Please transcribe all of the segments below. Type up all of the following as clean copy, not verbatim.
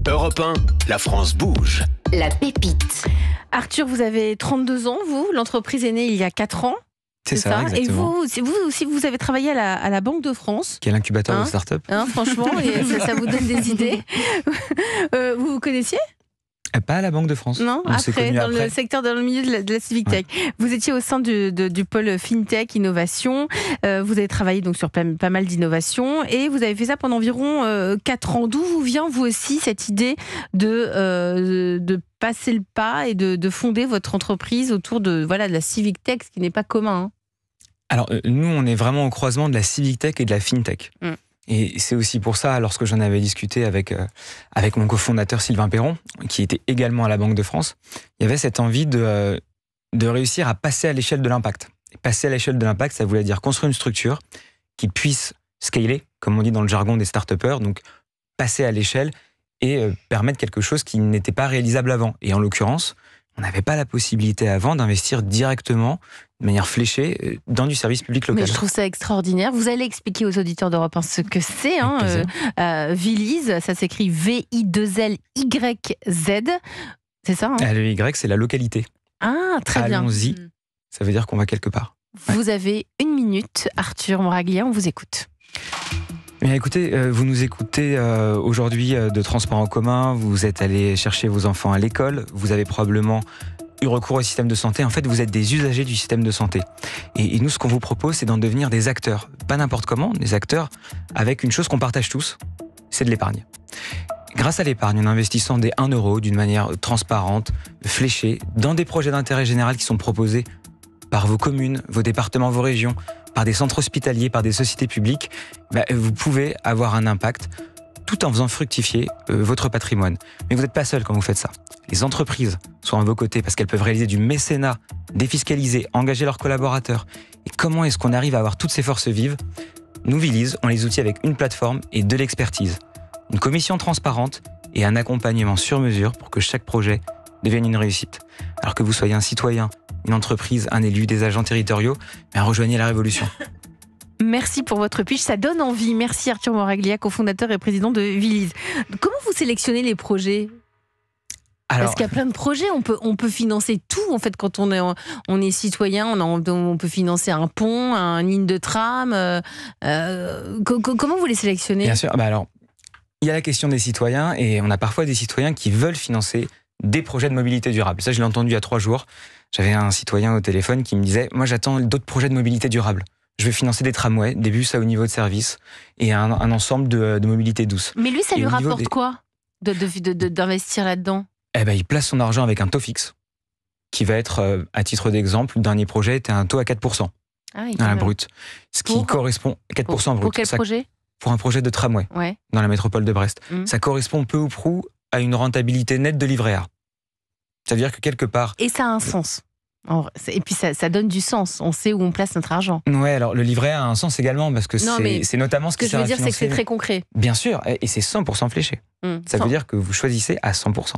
Europe 1, la France bouge. La pépite. Arthur, vous avez 32 ans, vous. L'entreprise est née il y a 4 ans. C'est ça, exactement. Et vous aussi, vous avez travaillé à la Banque de France. Qui est l'incubateur de start-up. Franchement, et ça vous donne des idées. Vous connaissiez ? Pas à la Banque de France. Non, après, dans le secteur, dans le milieu de la civic tech. Ouais. Vous étiez au sein du pôle FinTech, innovation. Vous avez travaillé donc sur pas mal d'innovations et vous avez fait ça pendant environ 4 ans. D'où vous vient, vous aussi, cette idée de passer le pas et de fonder votre entreprise autour de la civic tech, ce qui n'est pas commun. Alors, nous, on est vraiment au croisement de la civic tech et de la FinTech. Et c'est aussi pour ça, lorsque j'en avais discuté avec mon cofondateur Sylvain Perron, qui était également à la Banque de France, il y avait cette envie de réussir à passer à l'échelle de l'impact. Et passer à l'échelle de l'impact, ça voulait dire construire une structure qui puisse scaler, comme on dit dans le jargon des start-upers, donc passer à l'échelle et permettre quelque chose qui n'était pas réalisable avant. Et en l'occurrence, on n'avait pas la possibilité avant d'investir directement, de manière fléchée, dans du service public local. Mais je trouve ça extraordinaire. Vous allez expliquer aux auditeurs d'Europe 1 ce que c'est. Viliz, ça s'écrit V-I-2-L-Y-Z. C'est ça Le Y, c'est la localité. Ah, très bien. Allons-y, ça veut dire qu'on va quelque part. Vous avez 1 minute, Arthur Moraglia, on vous écoute. Bien, écoutez, vous nous écoutez aujourd'hui de transport en commun, vous êtes allé chercher vos enfants à l'école, vous avez probablement eu recours au système de santé. En fait, vous êtes des usagers du système de santé. Et nous, ce qu'on vous propose, c'est d'en devenir des acteurs. Pas n'importe comment, des acteurs avec une chose qu'on partage tous, c'est de l'épargne. Grâce à l'épargne, en investissant des 1 euro d'une manière transparente, fléchée, dans des projets d'intérêt général qui sont proposés par vos communes, vos départements, vos régions, par des centres hospitaliers, par des sociétés publiques, vous pouvez avoir un impact tout en faisant fructifier votre patrimoine. Mais vous n'êtes pas seul quand vous faites ça. Les entreprises sont à vos côtés parce qu'elles peuvent réaliser du mécénat, défiscaliser, engager leurs collaborateurs. Et comment est-ce qu'on arrive à avoir toutes ces forces vives ? Nous, Viliz, on les outille avec une plateforme et de l'expertise. Une commission transparente et un accompagnement sur mesure pour que chaque projet devienne une réussite. Alors que vous soyez un citoyen, une entreprise, un élu, des agents territoriaux, rejoignez la révolution. Merci pour votre pitch, ça donne envie. Merci Arthur Moraglia, cofondateur et président de Viliz. Comment vous sélectionnez les projets ? Parce qu'il y a plein de projets, on peut financer tout en fait quand on est citoyen, on peut financer un pont, une ligne de tram. Comment vous les sélectionnez ? Bien sûr, alors il y a la question des citoyens et on a parfois des citoyens qui veulent financer des projets de mobilité durable. Ça, je l'ai entendu il y a 3 jours. J'avais un citoyen au téléphone qui me disait « Moi, j'attends d'autres projets de mobilité durable. Je veux financer des tramways, des bus à haut niveau de service et un ensemble de mobilité douce. » Mais lui, ça lui rapporte quoi d'investir là-dedans ? Il place son argent avec un taux fixe qui va être, à titre d'exemple, le dernier projet était un taux à 4%. Brut. Ce qui correspond à 4% brut. Pour quel projet ? Pour un projet de tramway dans la métropole de Brest. Ça correspond peu ou prou à une rentabilité nette de livret A. C'est-à-dire que quelque part... Et ça a un sens. Et puis ça donne du sens. On sait où on place notre argent. Ouais, alors le livret A a un sens également parce que c'est notamment ce qui sert à financer... je veux dire, c'est que c'est très concret. Bien sûr, et c'est 100% fléché. Ça veut dire que vous choisissez à 100%.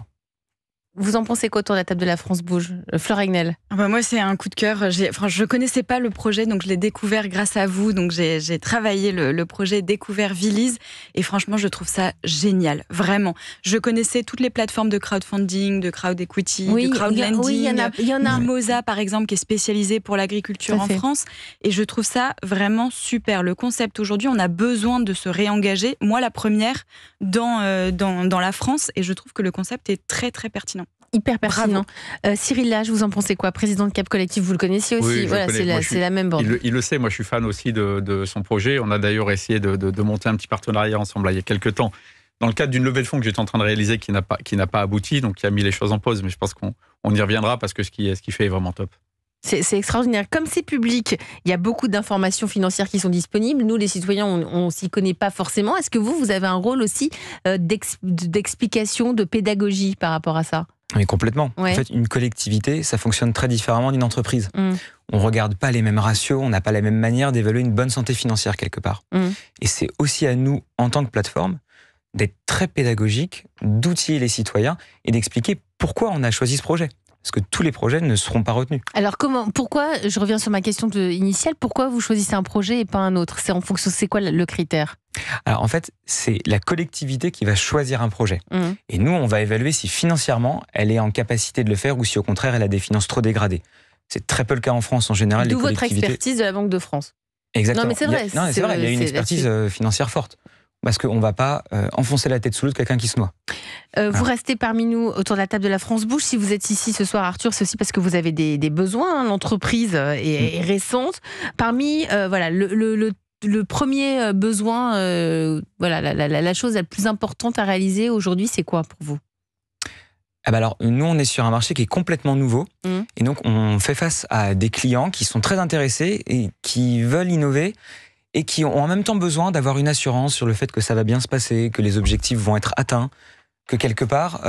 Vous en pensez quoi autour de la table de la France bouge, Fleur Ragnel ? Moi, c'est un coup de cœur. Je connaissais pas le projet, donc je l'ai découvert grâce à vous. Donc j'ai travaillé le projet, découvert Viliz, et franchement, je trouve ça génial, vraiment. Je connaissais toutes les plateformes de crowdfunding, de crowd equity, de crowdlending. Il y en a. Mimosa, par exemple, qui est spécialisée pour l'agriculture en France, et je trouve ça vraiment super. Le concept aujourd'hui, on a besoin de se réengager. Moi, la première dans la France, et je trouve que le concept est très très pertinent. Hyper pertinent. Cyril Lage, vous en pensez quoi ? Président de Cap Collectif, vous le connaissiez aussi ? C'est la même bande. Il le sait, moi je suis fan aussi de son projet. On a d'ailleurs essayé de monter un petit partenariat ensemble il y a quelques temps, dans le cadre d'une levée de fonds que j'étais en train de réaliser qui n'a pas abouti, donc qui a mis les choses en pause, mais je pense qu'on y reviendra parce que ce qu'il fait est vraiment top. C'est extraordinaire. Comme c'est public, il y a beaucoup d'informations financières qui sont disponibles. Nous, les citoyens, on s'y connaît pas forcément. Est-ce que vous avez un rôle aussi d'explication, de pédagogie par rapport à ça ? Mais complètement. En fait, une collectivité, ça fonctionne très différemment d'une entreprise. On regarde pas les mêmes ratios, on n'a pas la même manière d'évaluer une bonne santé financière quelque part. Et c'est aussi à nous, en tant que plateforme, d'être très pédagogique, d'outiller les citoyens et d'expliquer pourquoi on a choisi ce projet. Parce que tous les projets ne seront pas retenus. Alors pourquoi, je reviens sur ma question initiale, pourquoi vous choisissez un projet et pas un autre ? C'est quoi le critère ? Alors en fait, c'est la collectivité qui va choisir un projet. Et nous, on va évaluer si financièrement, elle est en capacité de le faire ou si au contraire, elle a des finances trop dégradées. C'est très peu le cas en France en général. D'où les votre collectivités... expertise de la Banque de France. Exactement. Non mais c'est vrai. C'est vrai, il y a une expertise financière forte. Parce qu'on ne va pas enfoncer la tête sous l'eau de quelqu'un qui se noie. Vous restez parmi nous autour de la table de la France Bouge. Si vous êtes ici ce soir, Arthur, c'est aussi parce que vous avez des besoins. L'entreprise est récente. Parmi le premier besoin, la chose la plus importante à réaliser aujourd'hui, c'est quoi pour vous ? Alors, nous, on est sur un marché qui est complètement nouveau. Et donc, on fait face à des clients qui sont très intéressés et qui veulent innover et qui ont en même temps besoin d'avoir une assurance sur le fait que ça va bien se passer, que les objectifs vont être atteints, que quelque part,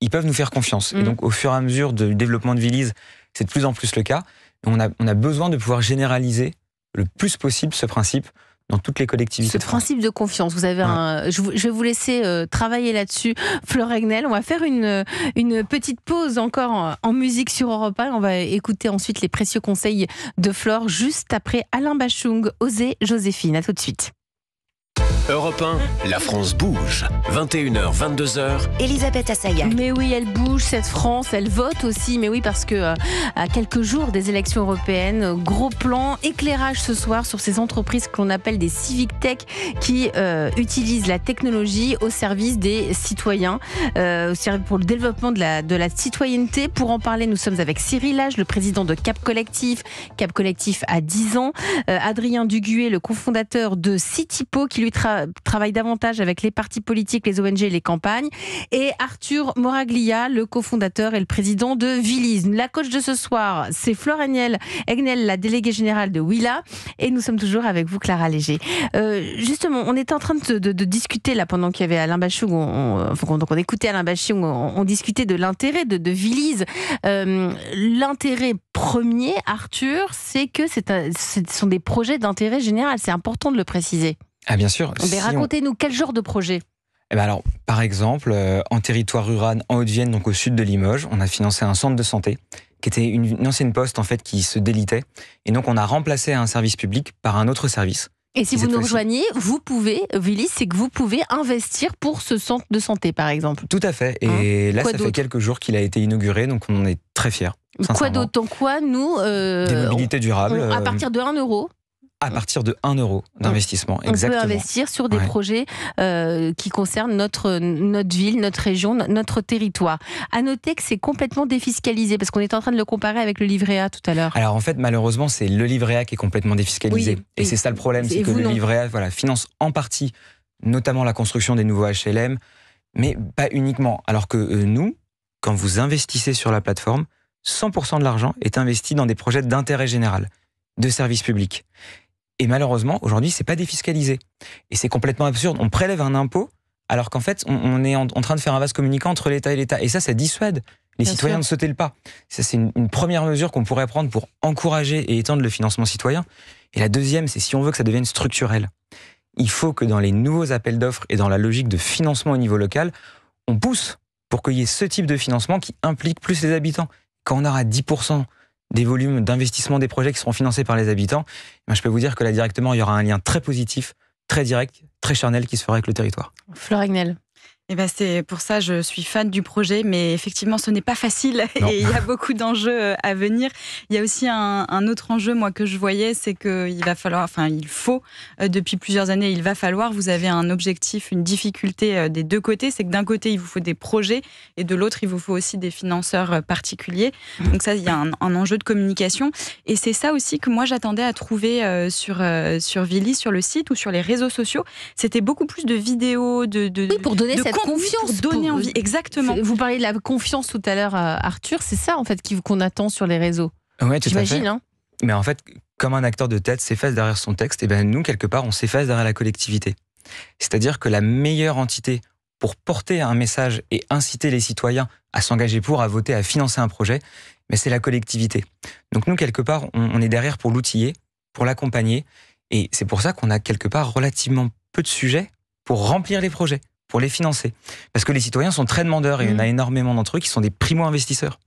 ils peuvent nous faire confiance. Et donc, au fur et à mesure du développement de Viliz, c'est de plus en plus le cas. On a besoin de pouvoir généraliser le plus possible ce principe dans toutes les collectivités. Ce principe de confiance, vous avez je vais vous laisser travailler là-dessus, Flore Hegnel. On va faire une petite pause encore en musique sur Europe 1. On va écouter ensuite les précieux conseils de Flore juste après Alain Bachung, Oser Joséphine. À tout de suite. Europe 1, la France bouge. 21h, 22h. Elisabeth Assayag. Mais oui, elle bouge, cette France, elle vote aussi. Mais oui, parce que à quelques jours des élections européennes, gros plan, éclairage ce soir sur ces entreprises que l'on appelle des civic tech qui utilisent la technologie au service des citoyens, pour le développement de la citoyenneté. Pour en parler, nous sommes avec Cyril Lage, le président de Cap Collectif. Cap Collectif a 10 ans. Adrien Duguet, le cofondateur de Citypo, qui lui travaille davantage avec les partis politiques, les ONG et les campagnes. Et Arthur Moraglia, le cofondateur et le président de Viliz. La coach de ce soir, c'est Flore Hegnel, la déléguée générale de Willa. Et nous sommes toujours avec vous, Clara Léger. Justement, on était en train de discuter là pendant qu'il y avait Alain Bachung. Donc on écoutait Alain Bachung, on discutait de l'intérêt de Viliz. L'intérêt premier, Arthur, c'est que ce sont des projets d'intérêt général. C'est important de le préciser. Ah bien sûr. Mais racontez-nous, quel genre de projet ? Alors, par exemple, en territoire rural, en Haute-Vienne, donc au sud de Limoges, on a financé un centre de santé qui était une ancienne poste en fait qui se délitait. Et donc, on a remplacé un service public par un autre service. Et si vous nous rejoignez, vous pouvez, Viliz, c'est que vous pouvez investir pour ce centre de santé, par exemple. Tout à fait. Et là, ça fait quelques jours qu'il a été inauguré, donc on en est très fiers. Quoi d'autre ? En quoi, nous... Des mobilités durables. À partir de 1 euro. À partir de 1 euro d'investissement, exactement. On peut investir sur des projets qui concernent notre ville, notre région, notre territoire. À noter que c'est complètement défiscalisé, parce qu'on est en train de le comparer avec le livret A tout à l'heure. Alors en fait, malheureusement, c'est le livret A qui est complètement défiscalisé. Et c'est ça le problème, c'est que le livret A finance en partie, notamment la construction des nouveaux HLM, mais pas uniquement. Alors que nous, quand vous investissez sur la plateforme, 100% de l'argent est investi dans des projets d'intérêt général, de service public. Et malheureusement, aujourd'hui, c'est pas défiscalisé. Et c'est complètement absurde. On prélève un impôt, alors qu'en fait, on est en train de faire un vase communicant entre l'État et l'État. Et ça dissuade les citoyens de sauter le pas. Ça, c'est une première mesure qu'on pourrait prendre pour encourager et étendre le financement citoyen. Et la deuxième, c'est si on veut que ça devienne structurel. Il faut que dans les nouveaux appels d'offres et dans la logique de financement au niveau local, on pousse pour qu'il y ait ce type de financement qui implique plus les habitants. Quand on aura 10% des volumes d'investissement des projets qui seront financés par les habitants, je peux vous dire que là, directement, il y aura un lien très positif, très direct, très charnel qui se fera avec le territoire. Flore Hegnel. C'est pour ça que je suis fan du projet, mais effectivement, ce n'est pas facile et il y a beaucoup d'enjeux à venir. Il y a aussi un autre enjeu, moi, que je voyais, c'est qu'il faut, depuis plusieurs années, il va falloir, vous avez un objectif, une difficulté des deux côtés, c'est que d'un côté, il vous faut des projets et de l'autre, il vous faut aussi des financeurs particuliers. Donc ça, il y a un enjeu de communication et c'est ça aussi que moi, j'attendais à trouver sur Viliz, sur le site ou sur les réseaux sociaux. C'était beaucoup plus de vidéos, pour donner cette confiance, pour donner envie. Exactement. Vous parliez de la confiance tout à l'heure, Arthur. C'est ça, en fait, qu'on attend sur les réseaux. Oui, tout à fait. J'imagine, hein. Mais en fait, comme un acteur de tête s'efface derrière son texte, et nous, quelque part, on s'efface derrière la collectivité. C'est-à-dire que la meilleure entité pour porter un message et inciter les citoyens à s'engager à voter, à financer un projet, c'est la collectivité. Donc nous, quelque part, on est derrière pour l'outiller, pour l'accompagner. Et c'est pour ça qu'on a quelque part relativement peu de sujets pour remplir les projets, pour les financer. Parce que les citoyens sont très demandeurs et il y en a énormément d'entre eux qui sont des primo-investisseurs.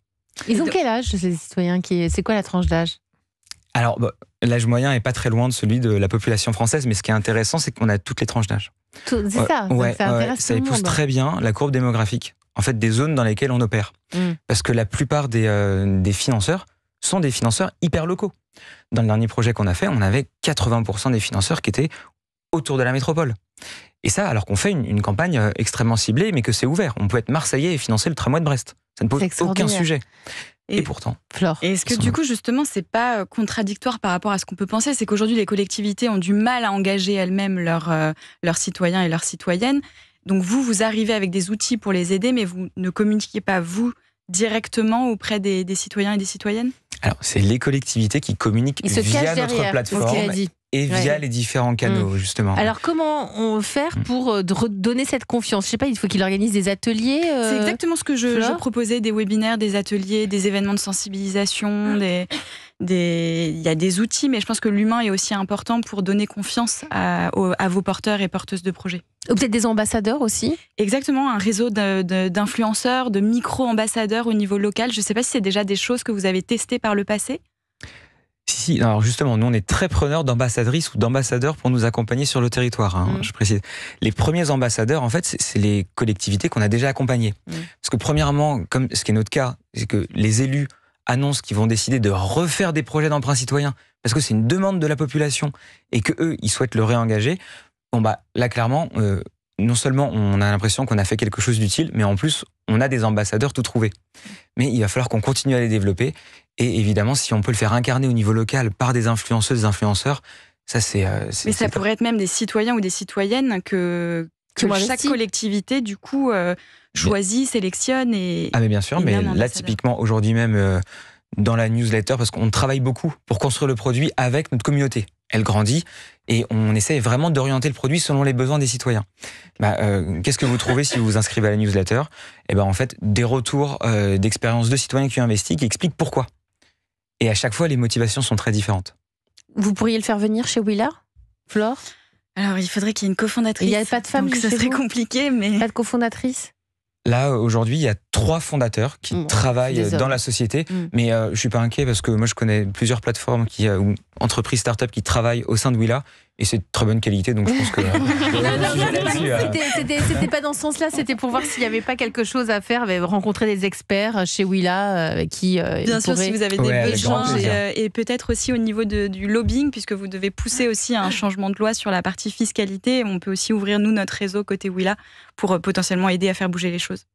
Ils ont quel âge, ces citoyens ? C'est quoi la tranche d'âge ? Alors, l'âge moyen est pas très loin de celui de la population française, mais ce qui est intéressant, c'est qu'on a toutes les tranches d'âge. C'est ça, ça intéresse ça tout le épouse monde. très bien la courbe démographique, en fait, des zones dans lesquelles on opère. Parce que la plupart des financeurs sont des financeurs hyper locaux. Dans le dernier projet qu'on a fait, on avait 80% des financeurs qui étaient autour de la métropole. Et ça, alors qu'on fait une campagne extrêmement ciblée, mais que c'est ouvert. On peut être marseillais et financer le tramway de Brest. Ça ne pose aucun sujet. Et pourtant. Flore. Et est-ce que du coup, justement, c'est pas contradictoire par rapport à ce qu'on peut penser? C'est qu'aujourd'hui, les collectivités ont du mal à engager elles-mêmes leurs citoyens et leurs citoyennes. Donc vous arrivez avec des outils pour les aider, mais vous ne communiquez pas, vous, directement auprès des citoyens et des citoyennes? Alors, c'est les collectivités qui communiquent via notre plateforme et via les différents canaux, justement. Alors, comment faire pour redonner cette confiance? Je sais pas, il faut qu'il organise des ateliers. C'est exactement ce que je proposais, des webinaires, des ateliers, des événements de sensibilisation, il y a des outils, mais je pense que l'humain est aussi important pour donner confiance à vos porteurs et porteuses de projets. Ou peut-être des ambassadeurs aussi? Exactement, un réseau d'influenceurs, de micro-ambassadeurs au niveau local. Je ne sais pas si c'est déjà des choses que vous avez testées par le passé. Si, alors justement, nous on est très preneurs d'ambassadrices ou d'ambassadeurs pour nous accompagner sur le territoire, je précise. Les premiers ambassadeurs, en fait, c'est les collectivités qu'on a déjà accompagnées. Parce que premièrement, comme ce qui est notre cas, c'est que les élus annoncent qu'ils vont décider de refaire des projets d'emprunt citoyen, parce que c'est une demande de la population, et qu'eux, ils souhaitent le réengager. Bon bah là, clairement, non seulement on a l'impression qu'on a fait quelque chose d'utile, mais en plus, on a des ambassadeurs tout trouvés. Mais il va falloir qu'on continue à les développer. Et évidemment, si on peut le faire incarner au niveau local par des influenceuses, des influenceurs, ça c'est... Mais ça pourrait être même des citoyens ou des citoyennes que chaque collectivité, du coup, choisit, sélectionne. Ah mais bien sûr, mais là, typiquement, aujourd'hui même, dans la newsletter, parce qu'on travaille beaucoup pour construire le produit avec notre communauté. Elle grandit et on essaie vraiment d'orienter le produit selon les besoins des citoyens. Qu'est-ce que vous trouvez si vous vous inscrivez à la newsletter? En fait, des retours d'expériences de citoyens qui ont investi, qui expliquent pourquoi. Et à chaque fois, les motivations sont très différentes. Vous pourriez le faire venir chez Willa, Flore? Alors, il faudrait qu'il y ait une cofondatrice. Il n'y a pas de femme, donc ça serait compliqué, mais... Pas de cofondatrice? Là, aujourd'hui, il y a 3 fondateurs qui travaillent dans la société. Mais je ne suis pas inquiet parce que moi, je connais plusieurs plateformes ou entreprises start-up qui travaillent au sein de Willa. Et c'est de très bonne qualité, donc je pense que... C'était pas dans ce sens-là, c'était pour voir s'il n'y avait pas quelque chose à faire, rencontrer des experts chez Willa qui bien sûr, si vous avez des besoins, et peut-être aussi au niveau du lobbying, puisque vous devez pousser aussi à un changement de loi sur la partie fiscalité. On peut aussi ouvrir, nous, notre réseau côté Willa pour potentiellement aider à faire bouger les choses.